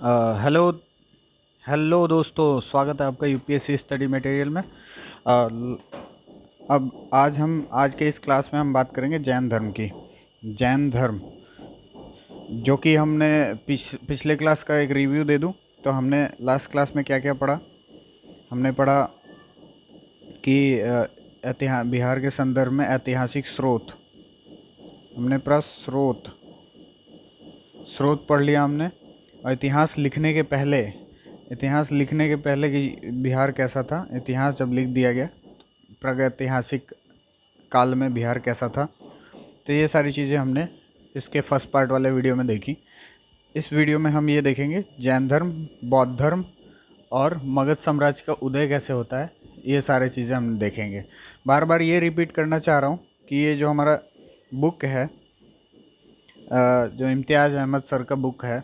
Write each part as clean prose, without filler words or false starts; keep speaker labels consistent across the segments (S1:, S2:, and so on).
S1: Hello hello दोस्तों, स्वागत है आपका यूपीएससी स्टडी मटेरियल में। अब आज के इस क्लास में हम बात करेंगे जैन धर्म की। जैन धर्म जो कि हमने पिछले क्लास का एक रिव्यू दे दूं तो हमने लास्ट क्लास में क्या क्या पढ़ा। हमने पढ़ा कि बिहार के संदर्भ में ऐतिहासिक स्रोत। हमने पढ़ा स्रोत पढ़ लिया हमने। और इतिहास लिखने के पहले कि बिहार कैसा था, इतिहास जब लिख दिया गया प्रागैतिहासिक काल में बिहार कैसा था, तो ये सारी चीज़ें हमने इसके फर्स्ट पार्ट वाले वीडियो में देखी। इस वीडियो में हम ये देखेंगे जैन धर्म, बौद्ध धर्म और मगध साम्राज्य का उदय कैसे होता है। ये सारी चीज़ें हम देखेंगे। बार बार ये रिपीट करना चाह रहा हूँ कि ये जो हमारा बुक है, जो इम्तियाज़ अहमद सर का बुक है,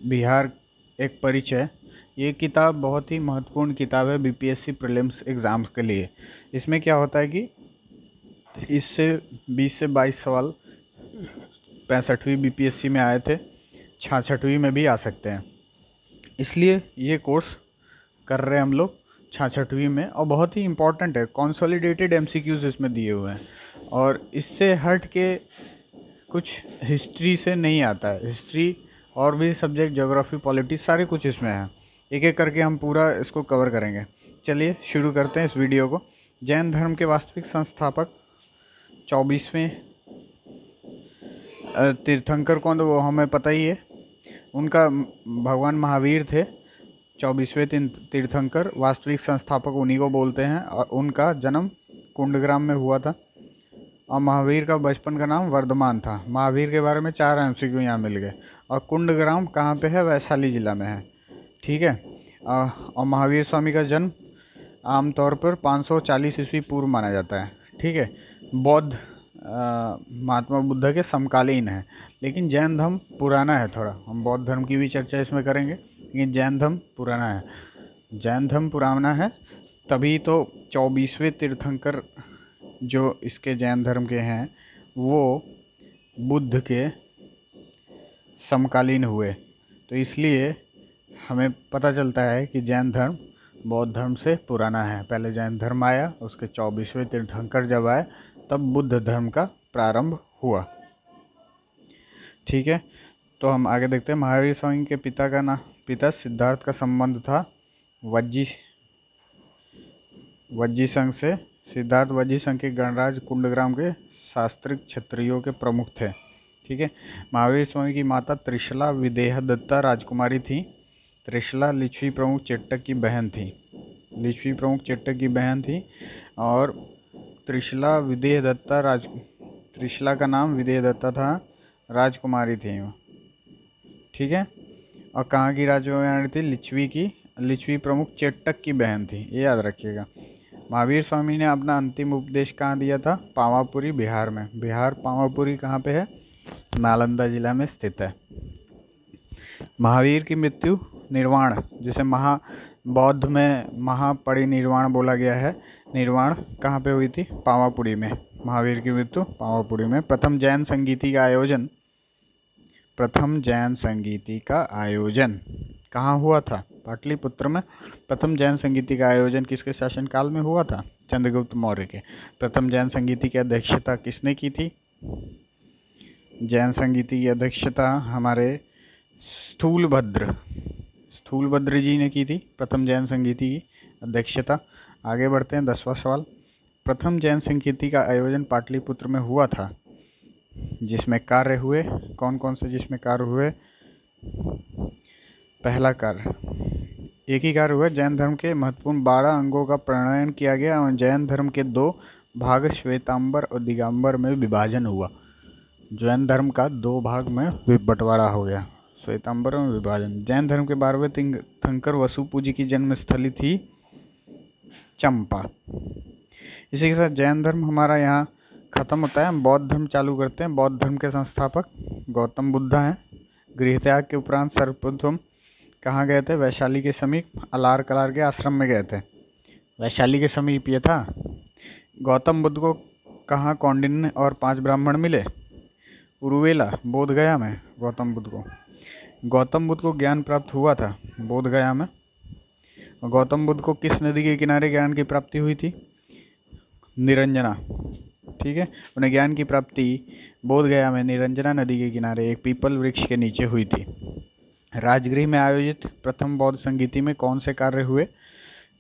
S1: बिहार एक परिचय, ये किताब बहुत ही महत्वपूर्ण किताब है बीपीएससी प्रीलिम्स एग्ज़ाम्स के लिए। इसमें क्या होता है कि इससे 20 से 22 सवाल 65वीं बीपीएससी में आए थे, 66वीं में भी आ सकते हैं। इसलिए ये कोर्स कर रहे हैं हम लोग 66वीं में, और बहुत ही इम्पॉर्टेंट है। कंसोलिडेटेड एमसीक्यूज़ इसमें दिए हुए हैं और इससे हट के कुछ हिस्ट्री से नहीं आता है। हिस्ट्री और भी सब्जेक्ट, ज्योग्राफी, पॉलिटी, सारे कुछ इसमें है। एक एक करके हम पूरा इसको कवर करेंगे। चलिए शुरू करते हैं इस वीडियो को। जैन धर्म के वास्तविक संस्थापक 24वें तीर्थंकर कौन, वो हमें पता ही है। उनका भगवान महावीर थे 24वें तीर्थंकर। वास्तविक संस्थापक उन्हीं को बोलते हैं और उनका जन्म कुंडग्राम में हुआ था। और महावीर का बचपन का नाम वर्धमान था। महावीर के बारे में 4 एमसीक्यू यहाँ मिल गए। और कुंडग्राम कहाँ पे है? वैशाली ज़िला में है। ठीक है। और महावीर स्वामी का जन्म आमतौर पर 540 ईस्वी पूर्व माना जाता है। ठीक है। बौद्ध महात्मा बुद्ध के समकालीन है, लेकिन जैन धर्म पुराना है थोड़ा। हम बौद्ध धर्म की भी चर्चा इसमें करेंगे, लेकिन जैन धर्म पुराना है। जैन धर्म पुराना है, तभी तो 24वें तीर्थंकर जो इसके जैन धर्म के हैं वो बुद्ध के समकालीन हुए। तो इसलिए हमें पता चलता है कि जैन धर्म बौद्ध धर्म से पुराना है। पहले जैन धर्म आया, उसके 24वें तीर्थंकर जब आए तब बुद्ध धर्म का प्रारंभ हुआ। ठीक है। तो हम आगे देखते हैं। महावीर स्वामी के पिता सिद्धार्थ का संबंध था वज्जी संघ से। सिद्धार्थ वज्जी संघ के गणराज कुंडग्राम के शास्त्रिक क्षत्रियों के प्रमुख थे। ठीक है। महावीर स्वामी की माता त्रिशला विदेहदत्ता राजकुमारी थी। त्रिशला लिच्छवी प्रमुख चेट्टक की बहन थी। और त्रिशला का नाम विदेहदत्ता था, राजकुमारी थी वो। ठीक है। और कहाँ की राजकुमारी थी? लिच्छवी प्रमुख चेट्टक की बहन थी, ये याद रखिएगा। महावीर स्वामी ने अपना अंतिम उपदेश कहाँ दिया था? पावापुरी, बिहार में। पावापुरी कहाँ पे है? नालंदा जिला में स्थित है। महावीर की मृत्यु निर्वाण, जिसे बौद्ध में महापरिनिर्वाण बोला गया है, निर्वाण कहाँ पे हुई थी? पावापुरी में। महावीर की मृत्यु पावापुरी में। प्रथम जैन संगीति का आयोजन कहाँ हुआ था? पाटलिपुत्र में। प्रथम जैन संगीति का आयोजन किसके शासनकाल में हुआ था? चंद्रगुप्त मौर्य के। प्रथम जैन संगीति की अध्यक्षता किसने की थी? जैन संगीति की अध्यक्षता हमारे स्थूलभद्र जी ने की थी, प्रथम जैन संगीति की अध्यक्षता। आगे बढ़ते हैं, 10वां सवाल। प्रथम जैन संगीति का आयोजन पाटलिपुत्र में हुआ था, जिसमें कार्य हुए कौन कौन से? जिसमें कार्य हुए, पहला कार्य, एक ही कार्य हुआ। जैन धर्म के महत्वपूर्ण 12 अंगों का प्रणयन किया गया और जैन धर्म के 2 भाग श्वेतांबर और दिगंबर में विभाजन हुआ। जैन धर्म का 2 भाग में बंटवारा हो गया, श्वेतांबर में विभाजन। जैन धर्म के 12वें तीर्थंकर वसुपूजी की जन्मस्थली थी चंपा। इसी के साथ जैन धर्म हमारा यहाँ ख़त्म होता है। हम बौद्ध धर्म चालू करते हैं। बौद्ध धर्म के संस्थापक गौतम बुद्ध हैं। गृहत्याग के उपरांत सर्वप्रथम कहाँ गए थे? वैशाली के समीप अलार कलार के आश्रम में गए थे। वैशाली के समीप ये था। गौतम बुद्ध को कहाँ कौंडिन्य और 5 ब्राह्मण मिले? उरुवेला, बोधगया में गौतम बुद्ध को। गौतम बुद्ध को ज्ञान प्राप्त हुआ था बोध गया में। और गौतम बुद्ध को किस नदी के किनारे ज्ञान की प्राप्ति हुई थी? निरंजना। ठीक है, उन्हें ज्ञान की प्राप्ति बोध गया में निरंजना नदी के किनारे एक पीपल वृक्ष के नीचे हुई थी। राजगृह में आयोजित प्रथम बौद्ध संगीति में कौन से कार्य हुए,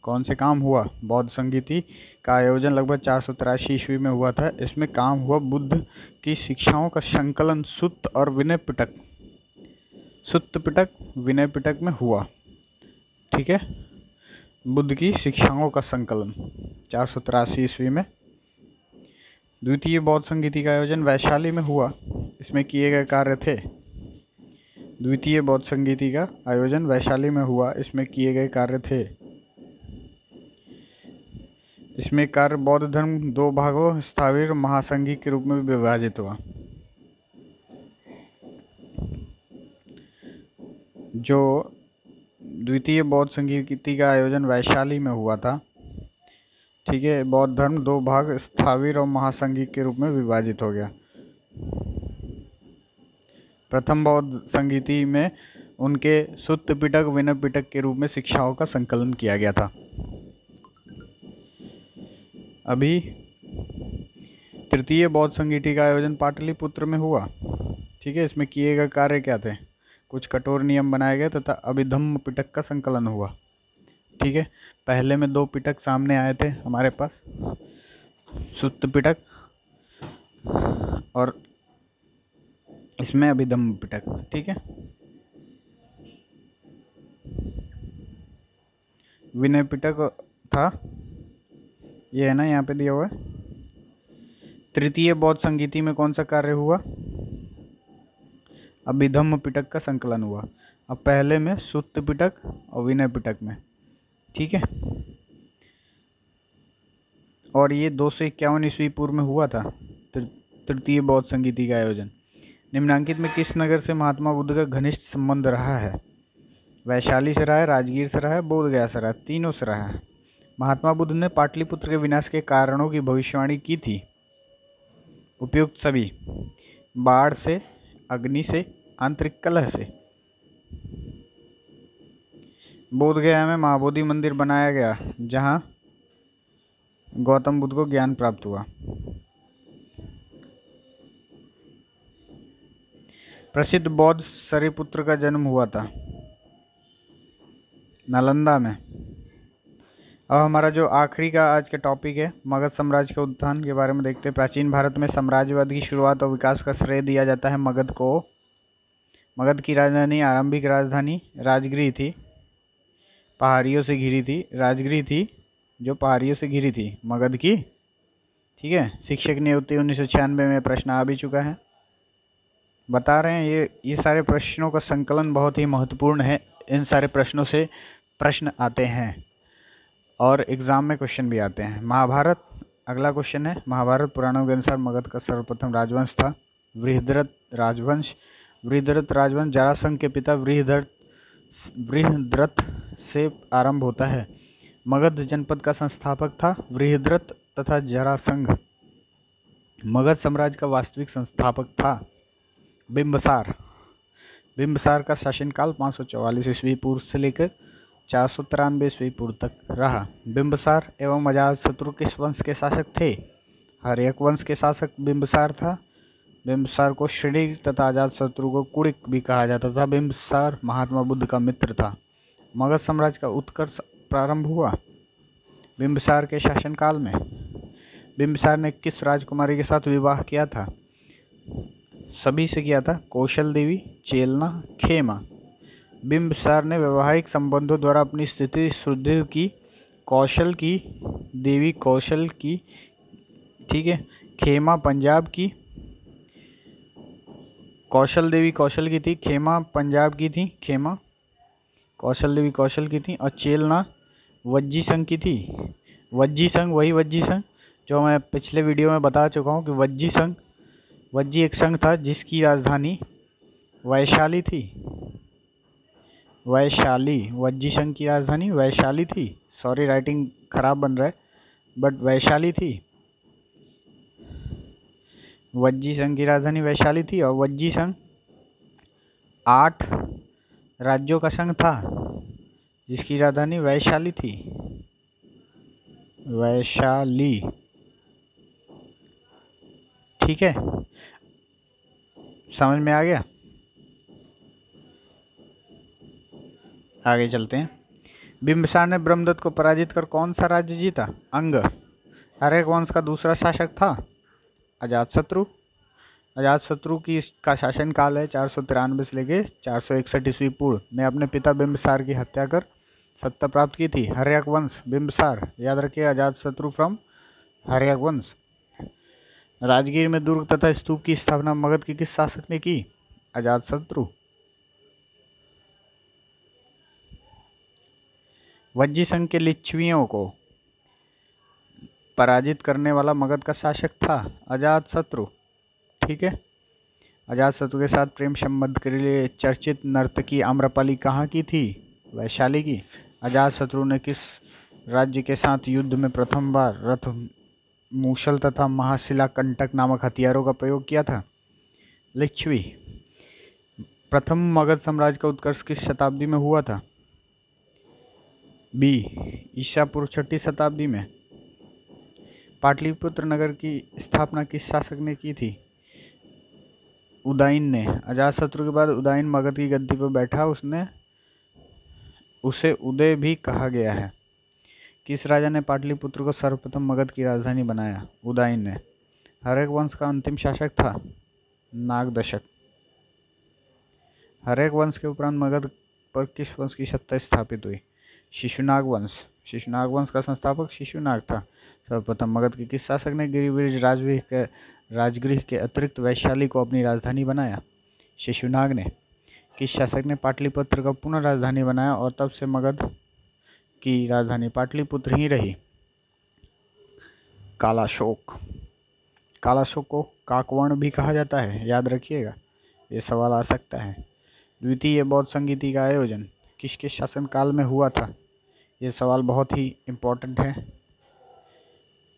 S1: कौन से काम हुआ? बौद्ध संगीति का आयोजन लगभग 483 ईस्वी में हुआ था। इसमें काम हुआ बुद्ध की शिक्षाओं का संकलन सुत्त और विनय पिटक, सुत्त पिटक विनय पिटक में हुआ। ठीक है, बुद्ध की शिक्षाओं का संकलन 483 ईस्वी में। द्वितीय बौद्ध संगीति का आयोजन वैशाली में हुआ। इसमें किए गए कार्य थे, द्वितीय बौद्ध संगीति का आयोजन वैशाली में हुआ। इसमें किए गए कार्य थे, इसमें कार्य बौद्ध धर्म 2 भागों स्थावीर और महासंघी के रूप में विभाजित हुआ। जो द्वितीय बौद्ध संगीति का आयोजन वैशाली में हुआ था, ठीक है, बौद्ध धर्म 2 भाग स्थावीर और महासंघी के रूप में विभाजित हो गया। प्रथम बौद्ध संगीति में उनके सुत्त पिटक विनय पिटक के रूप में शिक्षाओं का संकलन किया गया था। अभी तृतीय बौद्ध संगीति का आयोजन पाटलिपुत्र में हुआ। ठीक है, इसमें किए गए कार्य क्या थे? कुछ कठोर नियम बनाए गए तथा अभिधम्म पिटक का संकलन हुआ। ठीक है, पहले में 2 पिटक सामने आए थे हमारे पास, सुत्त पिटक और इसमें अभिधम्म पिटक। ठीक है, विनय पिटक था, ये है ना, यहाँ पे दिया हुआ है। तृतीय बौद्ध संगीति में कौन सा कार्य हुआ? अभिधम्म पिटक का संकलन हुआ। अब पहले में सुत्त पिटक और विनय पिटक में। ठीक है, और ये 251 ईस्वी पूर्व में हुआ था तृतीय बौद्ध संगीति का आयोजन। निम्नांकित में किस नगर से महात्मा बुद्ध का घनिष्ठ संबंध रहा है? वैशाली से रहा है, राजगीर से रहा है, बोध गया से रहा है, तीनों से रहा है। महात्मा बुद्ध ने पाटलिपुत्र के विनाश के कारणों की भविष्यवाणी की थी। उपयुक्त सभी: बाढ़ से, अग्नि से, आंतरिक कलह से। बोध गया में महाबोधि मंदिर बनाया गया जहां गौतम बुद्ध को ज्ञान प्राप्त हुआ। प्रसिद्ध बौद्ध सरिपुत्र का जन्म हुआ था नालंदा में। अब हमारा जो आखिरी का आज का टॉपिक है, मगध साम्राज्य का उत्थान के बारे में देखते हैं। प्राचीन भारत में साम्राज्यवाद की शुरुआत और विकास का श्रेय दिया जाता है मगध को। मगध की राजधानी, आरंभिक राजधानी राजगृह थी, पहाड़ियों से घिरी थी। राजगृह थी जो पहाड़ियों से घिरी थी मगध की। ठीक है, शिक्षक नियुक्ति 1996 में प्रश्न आ भी चुका है। बता रहे हैं ये सारे प्रश्नों का संकलन बहुत ही महत्वपूर्ण है। इन सारे प्रश्नों से प्रश्न आते हैं और एग्ज़ाम में क्वेश्चन भी आते हैं। महाभारत, अगला क्वेश्चन है। महाभारत पुराणों के अनुसार मगध का सर्वप्रथम राजवंश था वृहद्रथ राजवंश। वृहद्रथ राजवंश जरासंध के पिता वृहद्रथ से आरंभ होता है। मगध जनपद का संस्थापक था वृहद्रथ तथा जरासंध। मगध साम्राज्य का वास्तविक संस्थापक था बिंबसार। बिंबसार का शासनकाल 544 ईस्वी पूर्व से लेकर 493 ईस्वी पूर्व तक रहा। बिंबसार एवं अजातशत्रु किस वंश के शासक थे? हर्यक वंश के शासक बिंबसार था। बिंबसार को श्रृंग तथा अजातशत्रु को कुणिक भी कहा जाता था। बिंबसार महात्मा बुद्ध का मित्र था। मगध साम्राज्य का उत्कर्ष प्रारंभ हुआ बिंबसार के शासनकाल में। बिंबसार ने किस राजकुमारी के साथ विवाह किया था? सभी से किया था, कौशल देवी, चेलना, खेमा। बिंबसार ने वैवाहिक संबंधों द्वारा अपनी स्थिति सुदृढ़ की। कौशल की देवी कौशल की, ठीक है, खेमा पंजाब की। कौशल देवी कौशल की थी, खेमा पंजाब की थी। खेमा कौशल देवी कौशल की थी। और चेलना वज्जी संघ की थी। वज्जी संघ, वही वज्जी संघ जो मैं पिछले वीडियो में बता चुका हूँ कि वज्जी संघ, वज्जी एक संघ था जिसकी राजधानी वैशाली थी। वैशाली, वज्जी संघ की राजधानी वैशाली थी। सॉरी, राइटिंग खराब बन रहा है, बट वैशाली थी। वज्जी संघ की राजधानी वैशाली थी। और वज्जी संघ 8 राज्यों का संघ था जिसकी राजधानी वैशाली थी। वैशाली, ठीक है, समझ में आ गया। आगे चलते हैं। बिंबिसार ने ब्रह्मदत्त को पराजित कर कौन सा राज्य जीता? अंग। हर्यक वंश का दूसरा शासक था अजातशत्रु। अजातशत्रु की का शासनकाल है 493 से लेके 461 ईस्वी पूर्व। ने अपने पिता बिंबिसार की हत्या कर सत्ता प्राप्त की थी। हर्यक वंश, बिंबिसार, याद रखिए, अजातशत्रु फ्रॉम हर्यक वंश। राजगीर में दुर्ग तथा स्तूप की स्थापना मगध के किस शासक ने की? अजातशत्रु। वज्जी संघ के लिच्छवियों को पराजित करने वाला मगध का शासक था अजातशत्रु, ठीक है। अजातशत्रु के साथ प्रेम संबंध के लिए चर्चित नर्तकी आम्रपाली कहाँ की थी? वैशाली की। अजातशत्रु ने किस राज्य के साथ युद्ध में प्रथम बार रथ, मूसल तथा महाशिला कंटक नामक हथियारों का प्रयोग किया था? लिच्छवी। प्रथम मगध साम्राज्य का उत्कर्ष किस शताब्दी में हुआ था? बी, ईसा पूर्व 6वीं शताब्दी में। पाटलिपुत्र नगर की स्थापना किस शासक ने की थी? उदयन ने। अजातशत्रु के बाद उदयन मगध की गद्दी पर बैठा, उसे उदय भी कहा गया है। किस राजा ने पाटलिपुत्र को सर्वप्रथम मगध की राजधानी बनाया? उदयन ने। हर्यक वंश का अंतिम शासक था नागदशक। हर्यक वंश के उपरांत मगध पर किस वंश की सत्ता स्थापित हुई? शिशुनाग वंश। शिशुनाग वंश का संस्थापक शिशुनाग था। सर्वप्रथम मगध के किस शासक ने गिरिब्रिज राजगृह के अतिरिक्त वैशाली को अपनी राजधानी बनाया? शिशुनाग ने। किस शासक ने पाटलिपुत्र का पुनः राजधानी बनाया और तब से मगध की राजधानी पाटलिपुत्र ही रही? कालाशोक। कालाशोक को काकवर्ण भी कहा जाता है, याद रखिएगा, ये सवाल आ सकता है। द्वितीय बौद्ध संगीति का आयोजन किसके शासनकाल में हुआ था? ये सवाल बहुत ही इम्पोर्टेंट है।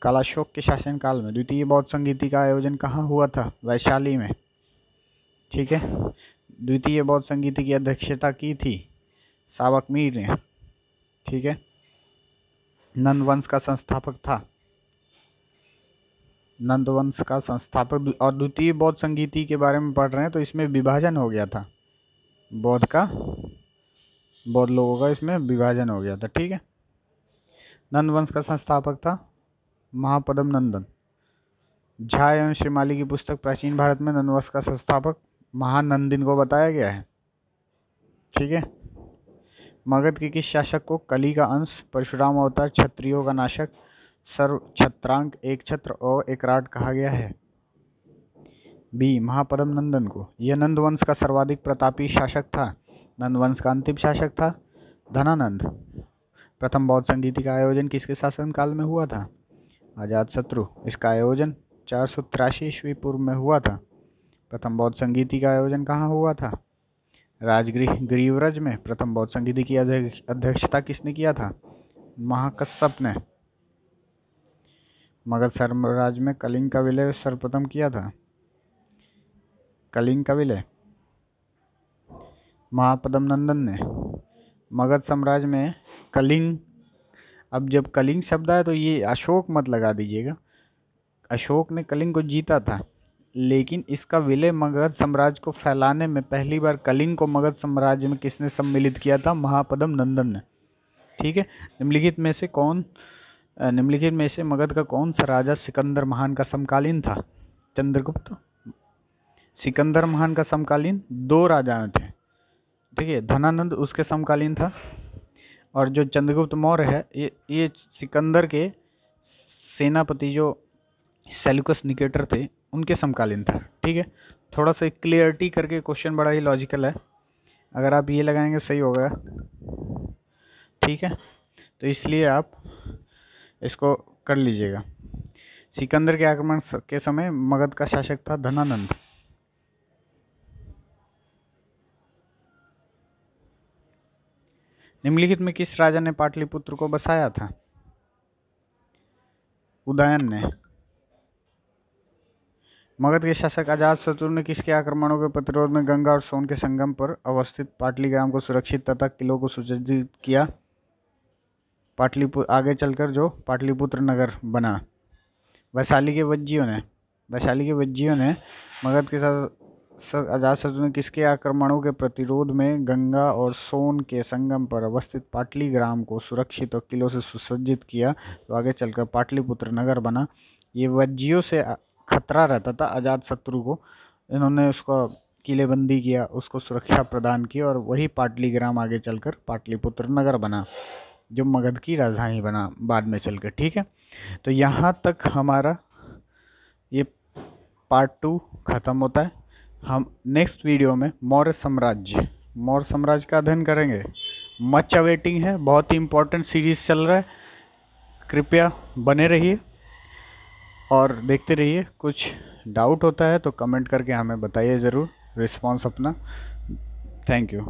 S1: कालाशोक के शासनकाल में द्वितीय बौद्ध संगीति का आयोजन कहाँ हुआ था? वैशाली में, ठीक है। द्वितीय बौद्ध संगीति की अध्यक्षता की थी सावक मीर ने, ठीक है। नंद वंश का संस्थापक था, नंद वंश का संस्थापक। और द्वितीय बौद्ध संगीति के बारे में पढ़ रहे हैं तो इसमें विभाजन हो गया था, बौद्ध लोगों का इसमें विभाजन हो गया था, ठीक है। नंद वंश का संस्थापक था महापद्म नंदन। झा एवं श्रीमाली की पुस्तक प्राचीन भारत में नंद वंश का संस्थापक महानंदिन को बताया गया है, ठीक है। मगध के किस शासक को कली का अंश, परशुराम अवतार, क्षत्रियों का नाशक, सर्व छत्रांक, एक छत्र और एकराट कहा गया है? बी, महापद्म नंदन को। यह नंद वंश का सर्वाधिक प्रतापी शासक था। नंद वंश का अंतिम शासक था धनानंद। प्रथम बौद्ध संगीति का आयोजन किसके शासनकाल में हुआ था? अजातशत्रु। इसका आयोजन 483 ईस्वी पूर्व में हुआ था। प्रथम बौद्ध संगीति का आयोजन कहाँ हुआ था? राजगृह गिरिव्रज में। प्रथम बौद्ध संगीति की अध्यक्षता किसने किया था? महाकश्यप ने। मगध साम्राज्य में कलिंग का विलय सर्वप्रथम किया था? कलिंग का विलय महापद्म नंदन ने। मगध साम्राज्य में कलिंग, अब जब कलिंग शब्द आया तो ये अशोक मत लगा दीजिएगा। अशोक ने कलिंग को जीता था, लेकिन इसका विलय मगध साम्राज्य को फैलाने में पहली बार कलिंग को मगध साम्राज्य में किसने सम्मिलित किया था? महापद्म नंदन ने, ठीक है। निम्नलिखित में से मगध का कौन सा राजा सिकंदर महान का समकालीन था? चंद्रगुप्त। सिकंदर महान का समकालीन दो राजा थे, ठीक है। धनानंद उसके समकालीन था और जो चंद्रगुप्त मौर्य है ये सिकंदर के सेनापति जो सेल्यूकस निकेटर थे उनके समकालीन था, ठीक है। थोड़ा सा क्लियरिटी करके क्वेश्चन बड़ा ही लॉजिकल है, अगर आप ये लगाएंगे सही होगा, ठीक है। तो इसलिए आप इसको कर लीजिएगा। सिकंदर के आक्रमण के समय मगध का शासक था धनानंद। निम्नलिखित में किस राजा ने पाटलिपुत्र को बसाया था? उदयन ने। मगध के शासक अजातशत्रु ने किसके आक्रमणों के प्रतिरोध में गंगा और सोन के संगम पर अवस्थित पाटलिग्राम को सुरक्षित तथा किलों को सुसज्जित किया? पाटलिपुत्र, आगे चलकर जो पाटलिपुत्र नगर बना। वैशाली के वज्जियों ने मगध के शासक अजातशत्रु ने किसके आक्रमणों के प्रतिरोध में गंगा और सोन के संगम पर अवस्थित पाटलिग्राम को सुरक्षित और किलों से सुसज्जित किया? तो आगे चलकर पाटलिपुत्र नगर बना। ये वज्जियों से खतरा रहता था अजातशत्रु को, इन्होंने उसको किलेबंदी किया, उसको सुरक्षा प्रदान की और वही पाटलिग्राम आगे चलकर पाटलिपुत्र नगर बना, जो मगध की राजधानी बना बाद में चलकर। ठीक है, तो यहाँ तक हमारा ये पार्ट 2 ख़त्म होता है। हम नेक्स्ट वीडियो में मौर्य साम्राज्य का अध्ययन करेंगे। मच अवेटिंग है, बहुत ही इम्पोर्टेंट सीरीज़ चल रहा है, कृपया बने रहिए और देखते रहिए। कुछ डाउट होता है तो कमेंट करके हमें बताइए ज़रूर, रिस्पॉन्स अपना। Thank you.